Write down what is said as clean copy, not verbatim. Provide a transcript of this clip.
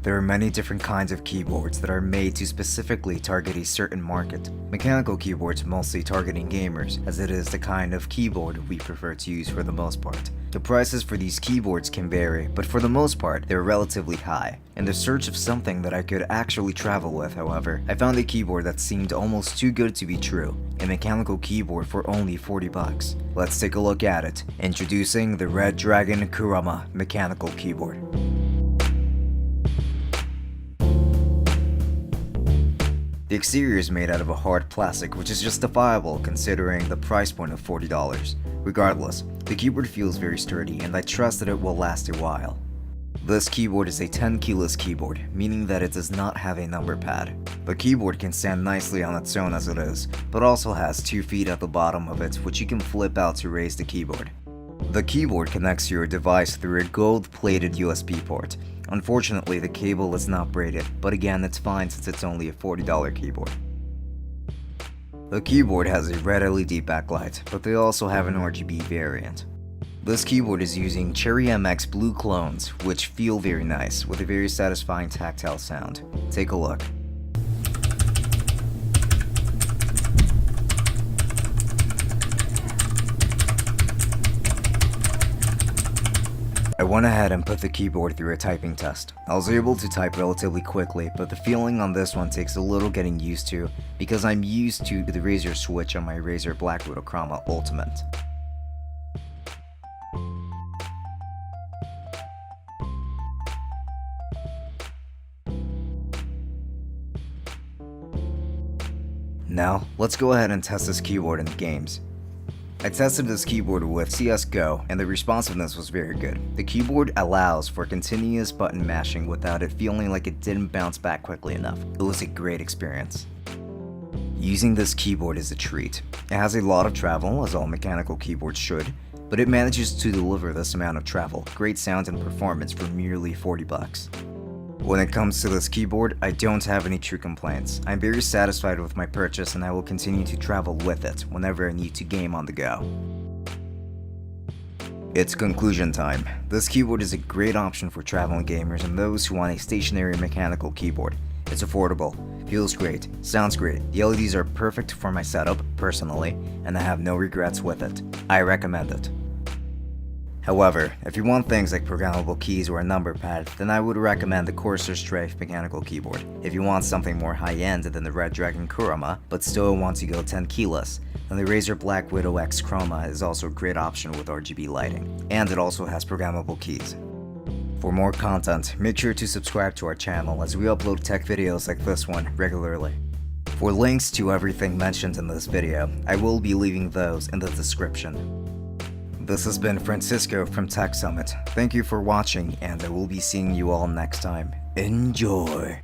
There are many different kinds of keyboards that are made to specifically target a certain market. Mechanical keyboards mostly targeting gamers, as it is the kind of keyboard we prefer to use for the most part. The prices for these keyboards can vary, but for the most part, they're relatively high. In the search of something that I could actually travel with, however, I found a keyboard that seemed almost too good to be true. A mechanical keyboard for only 40 bucks. Let's take a look at it. Introducing the Redragon Kurama mechanical keyboard. The exterior is made out of a hard plastic, which is justifiable considering the price point of $40. Regardless, the keyboard feels very sturdy and I trust that it will last a while. This keyboard is a 10 keyless keyboard, meaning that it does not have a number pad. The keyboard can stand nicely on its own as it is, but also has 2 feet at the bottom of it which you can flip out to raise the keyboard. The keyboard connects to your device through a gold-plated USB port. Unfortunately, the cable is not braided, but again, it's fine since it's only a $40 keyboard. The keyboard has a red LED backlight, but they also have an RGB variant. This keyboard is using Cherry MX Blue clones, which feel very nice, with a very satisfying tactile sound. Take a look. I went ahead and put the keyboard through a typing test. I was able to type relatively quickly, but the feeling on this one takes a little getting used to because I'm used to the Razer switch on my Razer Redragon Kurama Ultimate. Now, let's go ahead and test this keyboard in the games. I tested this keyboard with CSGO and the responsiveness was very good. The keyboard allows for continuous button mashing without it feeling like it didn't bounce back quickly enough. It was a great experience. Using this keyboard is a treat. It has a lot of travel, as all mechanical keyboards should, but it manages to deliver this amount of travel, great sound and performance for merely 40 bucks. When it comes to this keyboard, I don't have any true complaints. I'm very satisfied with my purchase and I will continue to travel with it whenever I need to game on the go. It's conclusion time. This keyboard is a great option for traveling gamers and those who want a stationary mechanical keyboard. It's affordable, feels great, sounds great. The LEDs are perfect for my setup, personally, and I have no regrets with it. I recommend it. However, if you want things like programmable keys or a number pad, then I would recommend the Corsair Strafe mechanical keyboard. If you want something more high-end than the Redragon Kurama, but still want to go 10 keyless, then the Razer Black Widow X Chroma is also a great option with RGB lighting, and it also has programmable keys. For more content, make sure to subscribe to our channel as we upload tech videos like this one regularly. For links to everything mentioned in this video, I will be leaving those in the description. This has been Francisco from Tech Summit. Thank you for watching and I will be seeing you all next time. Enjoy!